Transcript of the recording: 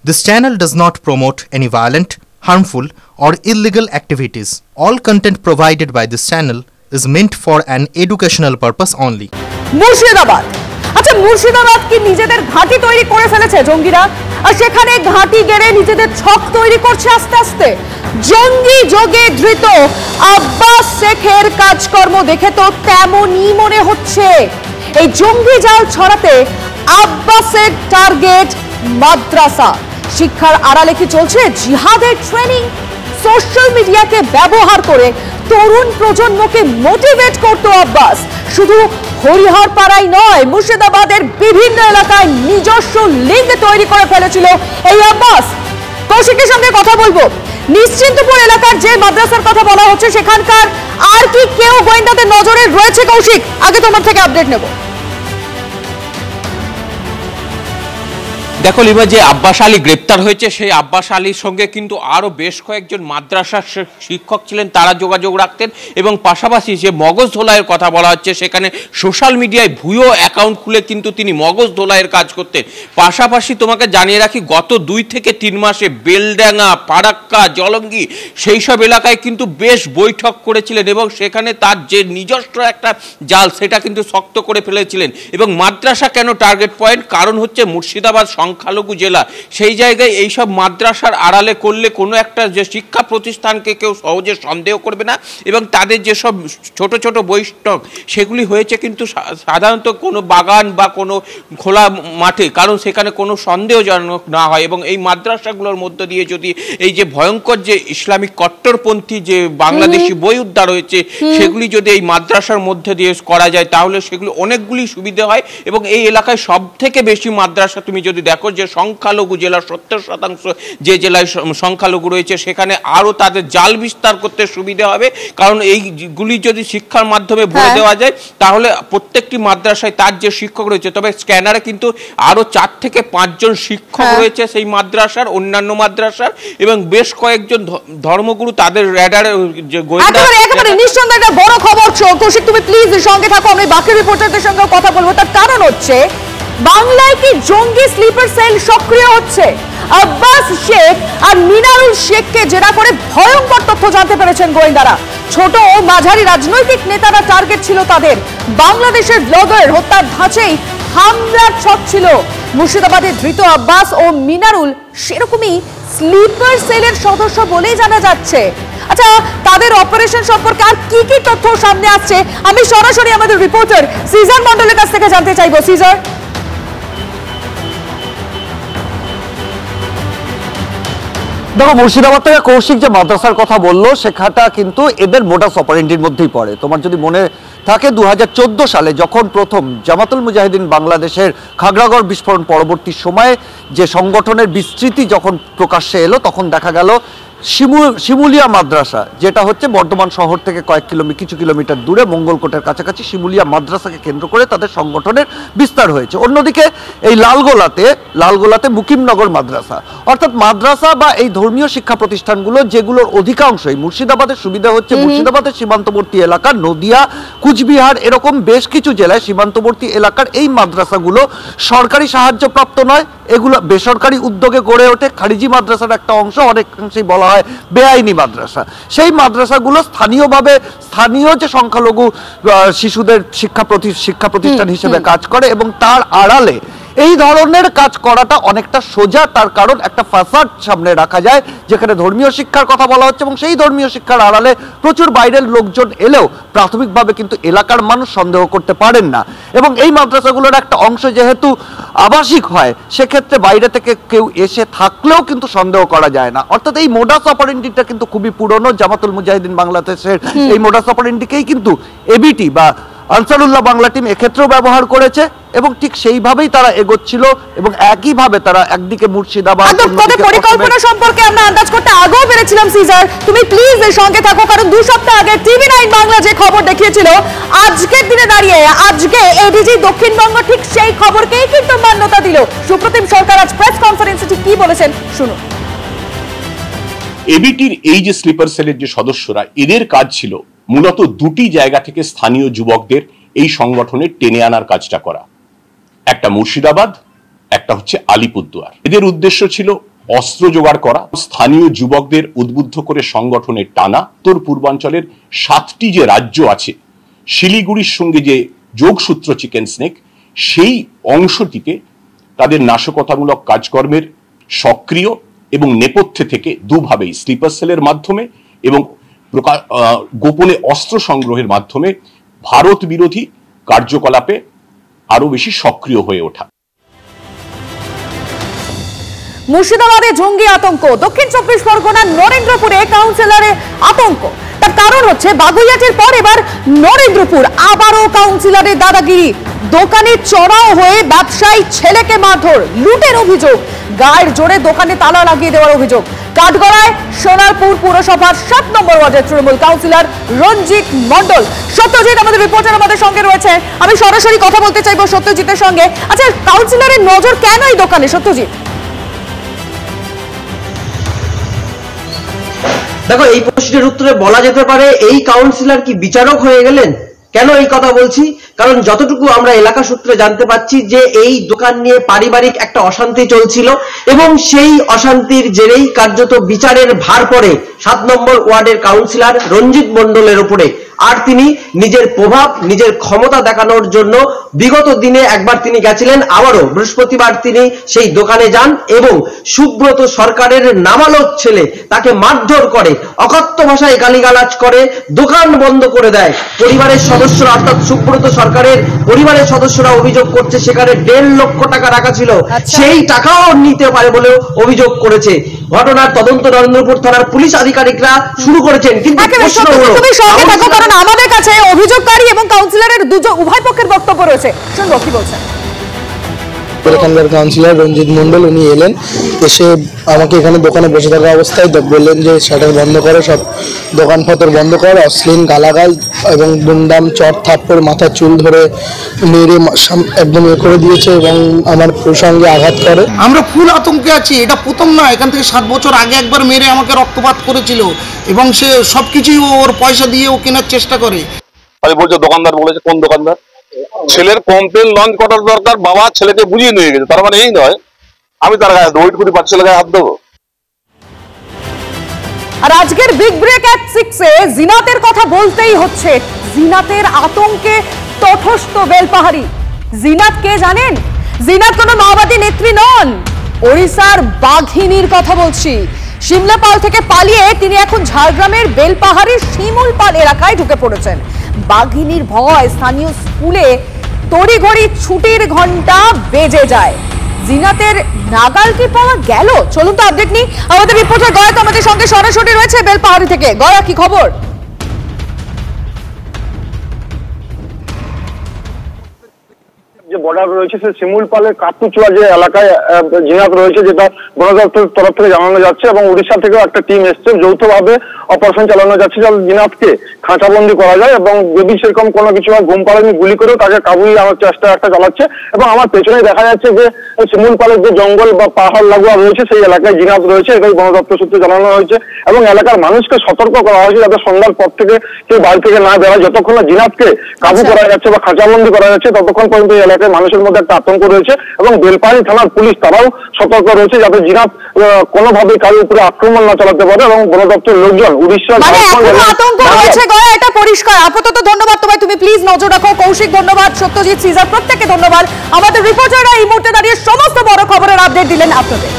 This channel does not promote any violent, harmful, or illegal activities. All content provided by this channel is meant for an educational purpose only. Murshidabad, আচ্ছা মুর্শিদাবাদ কি নিজেদের ঘাঁটি তৈরি করে ফেলেছে জঙ্গিরা? আর সেখানে ঘাঁটি গেড়ে নিজেদের ছক তৈরি করছে আস্তে আস্তে। জঙ্গি যোগে ধৃত আব্বাস শেখের কাজকর্ম দেখে তো তেমনই মনে হচ্ছে। এই জঙ্গি জাল ছড়াতে আব্বাসের টার্গেট মাদ্রাসা। শিক্ষার আড়ালে কি চলছে জিহাদের ট্রেনিং? সোশ্যাল মিডিয়াকে ব্যবহার করে তরুণ প্রজন্মকে মোটিভেট করতো আব্বাস। শুধু হরিহর পাড়াই নয়, মুর্শিদাবাদের বিভিন্ন এলাকায় নিজস্ব লিঙ্ক তৈরি করে ফেলেছিল এই আব্বাস। কৌশিকের সঙ্গে কথা বলবো। নিশ্চিন্তপুর এলাকার যে মাদ্রাসার কথা বলা হচ্ছে সেখানকার আর কি কেউ গোয়েন্দাদের নজরে রয়েছে কৌশিক? আগে তোমার থেকে আপডেট নেব। দেখো লিমা, যে আব্বাস আলী গ্রেপ্তার হয়েছে সেই আব্বাস আলীর সঙ্গে কিন্তু আরও বেশ কয়েকজন মাদ্রাসার শিক্ষক ছিলেন, তারা যোগাযোগ রাখতেন। এবং পাশাপাশি যে মগজ ধোলাইয়ের কথা বলা হচ্ছে সেখানে সোশ্যাল মিডিয়ায় ভুয়ো অ্যাকাউন্ট খুলে কিন্তু তিনি মগজ ধোলাইয়ের কাজ করতেন। পাশাপাশি তোমাকে জানিয়ে রাখি, গত 2 থেকে 3 মাসে বেলডাঙ্গা, ফারাক্কা, জলঙ্গি সেই সব এলাকায় কিন্তু বেশ বৈঠক করেছিলেন এবং সেখানে তার যে নিজস্ব একটা জাল সেটা কিন্তু শক্ত করে ফেলেছিলেন। এবং মাদ্রাসা কেন টার্গেট পয়েন্ট? কারণ হচ্ছে মুর্শিদাবাদ সংখ্যালঘু জেলা, সেই জায়গায় এইসব মাদ্রাসার আড়ালে করলে কোনো একটা যে শিক্ষা প্রতিষ্ঠানকে কেউ সহজে সন্দেহ করবে না। এবং তাদের যেসব ছোট ছোট বৈঠক সেগুলি হয়েছে কিন্তু সাধারণত কোনো বাগান বা কোনো খোলা মাঠে, কারণ সেখানে কোনো সন্দেহজনক না হয়। এবং এই মাদ্রাসাগুলোর মধ্য দিয়ে যদি এই যে ভয়ঙ্কর যে ইসলামিক কট্টরপন্থী যে বাংলাদেশি বই উদ্ধার হয়েছে সেগুলি যদি এই মাদ্রাসার মধ্যে দিয়ে করা যায় তাহলে সেগুলি অনেকগুলি সুবিধা হয়। এবং এই এলাকায় সব থেকে বেশি মাদ্রাসা তুমি যদি দেখো যে সংখ্যালঘু জেলার 70% যে জেলায় সংখ্যালঘু রয়েছে সেখানে আরো তাদের জাল বিস্তার করতে সুবিধা হবে। কারণ এইগুলি যদি শিক্ষার মাধ্যমে ভরে দেওয়া যায় তাহলে প্রত্যেকটি মাদ্রাসায় তার যে শিক্ষক রয়েছে, তবে স্ক্যানারে কিন্তু আরো 4 থেকে 5 জন শিক্ষক রয়েছে সেই মাদ্রাসার, অন্যান্য মাদ্রাসার, এবং বেশ কয়েকজন ধর্মগুরু তাদের র্যাডারে যে গোয়েন্দা। একেবারে নিঃসন্দেহে একটা বড় খবর। কৌশিক তুমি প্লিজ সঙ্গে থাকো, আমি বাকি রিপোর্টারদের সঙ্গে কথা বলবো। তার কারণ হচ্ছে বাংলায় কি জঙ্গি স্লিপার সেল সক্রিয় হচ্ছে? আব্বাস শেখ আর মিনারুল শেখকে জেরা করে ভয়ঙ্কর তথ্য জানতে পেরেছেন গোয়েন্দারা। ছোট ও মাঝারি রাজনৈতিক নেতারা টার্গেট ছিল তাদের। বাংলাদেশের ব্লগার হত্যার ধাঁচেই হামলার ছক ছিল। মুর্শিদাবাদে ধৃত আব্বাস ও মিনারুল সেরকমই স্লিপার সেলের সদস্য বলেই জানা যাচ্ছে। আচ্ছা, তাদের অপারেশন সম্পর্কে আর কি কি তথ্য সামনে আসছে আমি সরাসরি আমাদের রিপোর্টার সিজার মন্ডলের কাছ থেকে জানতে চাইবো। সিজার, দেখো, মুর্শিদাবাদ থেকে কৌশিক যে মাদ্রাসার কথা বললো সেখানটা কিন্তু এদের মোডাস অপারেন্ডির মধ্যেই পড়ে। তোমার যদি মনে থাকে 2014 সালে যখন প্রথম জামাতুল মুজাহিদিন বাংলাদেশের খাগড়াগড় বিস্ফোরণ পরবর্তী সময়ে যে সংগঠনের বিস্তৃতি যখন প্রকাশ্যে এলো তখন দেখা গেল শিমুলিয়া মাদ্রাসা, যেটা হচ্ছে বর্ধমান শহর থেকে কিছু কিলোমিটার দূরে মঙ্গলকোটের কাছাকাছি, শিমুলিয়া মাদ্রাসাকে কেন্দ্র করে তাদের সংগঠনের বিস্তার হয়েছে। অন্যদিকে এই লালগোলাতে মুকিমনগর মাদ্রাসা, অর্থাৎ মাদ্রাসা বা এই ধর্মীয় শিক্ষা প্রতিষ্ঠানগুলো যেগুলোর অধিকাংশই মুর্শিদাবাদের সুবিধা হচ্ছে মুর্শিদাবাদের সীমান্তবর্তী এলাকা, নদিয়া, কুচবিহার, এরকম বেশ কিছু জেলায় সীমান্তবর্তী এলাকার এই মাদ্রাসাগুলো সরকারি সাহায্যপ্রাপ্ত নয়, এগুলো বেসরকারি উদ্যোগে গড়ে ওঠে। খারিজি মাদ্রাসার একটা অংশ, অনেকাংশেই বলা হয় বেআইনি মাদ্রাসা। সেই মাদ্রাসাগুলো স্থানীয় যে সংখ্যালঘু শিশুদের শিক্ষা প্রতিষ্ঠান হিসেবে কাজ করে এবং তার আড়ালে এই ধরনের কাজ করাটা অনেকটা সোজা। তার কারণ একটা ফাসাদ সামনে রাখা যায় যেখানে ধর্মীয় শিক্ষার কথা বলা হচ্ছে এবং সেই ধর্মীয় শিক্ষার আড়ালে প্রচুর বাইরের লোকজন এলেও প্রাথমিকভাবে কিন্তু এলাকার মানুষ সন্দেহ করতে পারেন না। এবং এই মাদ্রাসাগুলোর একটা অংশ যেহেতু আবাসিক হয় সেক্ষেত্রে বাইরে থেকে কেউ এসে থাকলেও কিন্তু সন্দেহ করা যায় না। অর্থাৎ এই মোডাস অপারেন্ডিটা কিন্তু খুবই পুরনো। জামাতুল মুজাহিদিন বাংলাদেশের এই মোডাস অপারেন্ডিকেই কিন্তু এবিটি বা আনসারুল্লাহ বাংলা টিম এক্ষেত্রেও ব্যবহার করেছে এবং ঠিক সেইভাবেই তারা এগোচ্ছিল এবং একইভাবে তারা একদিকে মুর্শিদাবাদ পরিকল্পনা সম্পর্কে আমরা আন্দাজ করতে আগেও পেরেছিলাম। সিজার, তুমি প্লিজ এর সঙ্গে থাকো, কারণ 2 সপ্তাহ আগে TV9 বাংলা যে খবর দেখিয়েছিল আজকের দিনে দাঁড়িয়ে আজকে এডিজি দক্ষিণবঙ্গ ঠিক সেই খবরকেই কিন্তু মান্যতা দিল। সুপ্রতিম সরকার আজ প্রেস কনফারেন্সে ঠিক কি বলেছেন শুনুন। এবিটির এই যে স্লিপার সেলের যে সদস্যরা, এদের কাজ ছিল মূলত 2টি জায়গা থেকে স্থানীয় যুবকদের এই সংগঠনে টেনে আনার কাজটা করা। একটা মুর্শিদাবাদ, একটা হচ্ছে আলিপুরদুয়ার। এদের উদ্দেশ্য ছিল অস্ত্র জোগাড় করা, স্থানীয় যুবকদের উদ্বুদ্ধ করে সংগঠনের টানা। উত্তর পূর্বাঞ্চলের 7টি যে রাজ্য আছে, শিলিগুড়ির সঙ্গে যে যোগসূত্র চিকেন স্নেক, সেই অংশটিতে তাদের নাশকতামূলক কাজকর্মের সক্রিয় এবং নেপথ্যে থেকে দুভাবেই স্লিপার সেলের মাধ্যমে এবং গোপনে অস্ত্র সংগ্রহের মাধ্যমে ভারত বিরোধী কার্যকলাপে আরো বেশি সক্রিয় হয়ে ওঠা। মুর্শিদাবাদে জঙ্গি আতঙ্ক, দক্ষিণ 24 পরগনার নরেন্দ্রপুরে কাউন্সিলরের আতঙ্ক। তার কারণ হচ্ছে বাগুইয়াটির পর এবার নরেন্দ্রপুর, আবারও কাউন্সিলরের দাদাগিরি। দোকানে চড়াও হয়ে ব্যবসায়ী ছেলেকে মারধর, লুটের অভিযোগ, গায়ের জোরে দোকানে তালা লাগিয়ে দেওয়ার অভিযোগ। কাঠগড়ায় সোনারপুর পুরসভার 7 নম্বর ওয়ার্ডের তৃণমূল কাউন্সিলর রঞ্জিত মণ্ডল। সত্যজিৎ আমাদের রিপোর্টার আমাদের সঙ্গে রয়েছে, আমি সরাসরি কথা বলতে চাইবো সত্যজিতের সঙ্গে। আচ্ছা, কাউন্সিলরের নজর কেন এই দোকানে, সত্যজিৎ? দেখো, এই প্রশ্নের উত্তরে বলা যেতে পারে এই কাউন্সিলর কি বিচারক হয়ে গেলেন। কেন এই কথা বলছি? কারণ যতটুকু আমরা এলাকা সূত্রে জানতে পাচ্ছি যে এই দোকান নিয়ে পারিবারিক একটা অশান্তি চলছিল এবং সেই অশান্তির জেরেই কার্যত বিচারের ভার পড়ে 7 নম্বর ওয়ার্ডের কাউন্সিলর রঞ্জিত মণ্ডলের উপরে। আর তিনি নিজের প্রভাব, নিজের ক্ষমতা দেখানোর জন্য বিগত দিনে একবার তিনি গেছিলেন, আবারও বৃহস্পতিবার তিনি সেই দোকানে যান এবং সুব্রত সরকারের নাবালক ছেলে তাকে মারধর করে, অকথ্য ভাষায় গালিগালাজ করে, দোকান বন্ধ করে দেয়। পরিবারের সদস্যরা, অর্থাৎ সুব্রত সরকারের পরিবারের সদস্যরা অভিযোগ করছে সেখানে 1.5 লক্ষ টাকা রাখা ছিল, সেই টাকাও নিতে পারে বলেও অভিযোগ করেছে। ঘটনার তদন্ত নরেন্দ্রপুর থানার পুলিশ আধিকারিকরা শুরু করেছেন। কিন্তু প্রশ্ন হলো, আমাদের কাছে অভিযোগকারী এবং কাউন্সিলরের উভয় পক্ষের বক্তব্য রয়েছে, শুনবো কি বলছেন। এখানকার কাউন্সিলর রঞ্জিত মণ্ডল উনি এলেন, এসে আমাকে এখানে দোকানে বসে থাকা অবস্থায় বললেন যে শাটার বন্ধ করো, সব দোকানপত্র বন্ধ করো। অশ্লীল গালাগাল এবং দুমদাম চট থাপ্পড়, মাথার চুল ধরে মেরে একদম করে দিয়েছে এবং আমার প্রসঙ্গে আঘাত করে। আমরা ফুল আতঙ্কে আছি। এটা প্রথম না, এখান থেকে 7 বছর আগে একবার মেরে আমাকে রক্তপাত করেছিল এবং সে সবকিছুই ওর পয়সা দিয়ে ও কেনার চেষ্টা করে। বলছে দোকানদার বলেছে, কোন দোকানদার? ছেলের কমপ্লেন লঞ্চ করার দরকার, বাবা ছেলেকে বুঝিয়ে নিয়ে গেছে, তার মানে এই নয় আমি তার গায়ে ওয়েট করি বাচ্চা গায়ে হাত দেবো। আর আজকের বিগ ব্রেক অ্যাট 6-এ জিনাতের কথা বলতেই হচ্ছে। জিনাতের আতঙ্কে তটস্থ বেলপাহাড়ি। জিনাত কে জানেন? জিনাত কোনো মাওবাদী নেত্রী নন, ওড়িশার বাঘিনীর কথা বলছি। সিমলাপাল থেকে পালিয়ে তিনি এখন ঝাড়গ্রামের বেলপাহাড়ির শিমুলপাল এলাকায় ঢুকে পড়েছেন। বাঘিনীর ভয় স্থানীয় স্কুলে তড়িঘড়ি ছুটির ঘন্টা বেজে যায়। জিনাতের নাগাল কি পাওয়া গেল? চলুন তো আপডেট নিই। আমাদের রিপোর্টার গয়া তো আমাদের সঙ্গে সরাসরি রয়েছে বেলপাহাড়ি থেকে। গয়া, কি খবর? যে বর্ডার রয়েছে সে শিমুলপালের কাতুচুয়া যে এলাকায় জিনাত রয়েছে, যেটা বন দপ্তরের তরফ থেকে জানানো যাচ্ছে এবং উড়িষ্যা থেকেও একটা টিম এসছে, যৌথভাবে অপারেশন চালানো যাচ্ছে যাতে জিনাতকে খাঁচাবন্দি করা যায় এবং যদি সেরকম কোনো কিছু ঘুম পাড়ানি গুলি করেও তাকে কাবুই আনার চেষ্টা একটা চালাচ্ছে। এবং আমার পেছনে দেখা যাচ্ছে যে শিমুলপালের যে জঙ্গল বা পাহাড় লাগোয়া রয়েছে সেই এলাকায় জিনাত রয়েছে, এটাই বন দপ্তর সূত্রে জানানো হয়েছে এবং এলাকার মানুষকে সতর্ক করা হয়েছে যাতে সন্ধ্যার পর থেকে কেউ বাড়ি থেকে না বেরোয়। যতক্ষণ না জিনাতকে কাবু করা যাচ্ছে বা খাঁচাবন্দি করা যাচ্ছে ততক্ষণ পর্যন্ত এই এলাকায় মানুষের মধ্যে একটা আতঙ্ক রয়েছে এবং বেলপাহাড়ি থানার পুলিশ তারাও সতর্ক রয়েছে যাতে জিনাত কোনোভাবে কারোর উপরে আক্রমণ না চালাতে পারে এবং বন দপ্তরের লোকজন উড়িষ্যা আতঙ্ক রয়েছে। গয়া, এটা পরিষ্কার। আপাতত ধন্যবাদ তোমায়, তুমি প্লিজ নজর রাখো। কৌশিক ধন্যবাদ, সত্যজিৎ, সিজার প্রত্যেককে ধন্যবাদ। আমাদের রিপোর্টাররা এই মুহূর্তে দাঁড়িয়ে সমস্ত বড় খবরের আপডেট দিলেন আপনাদের।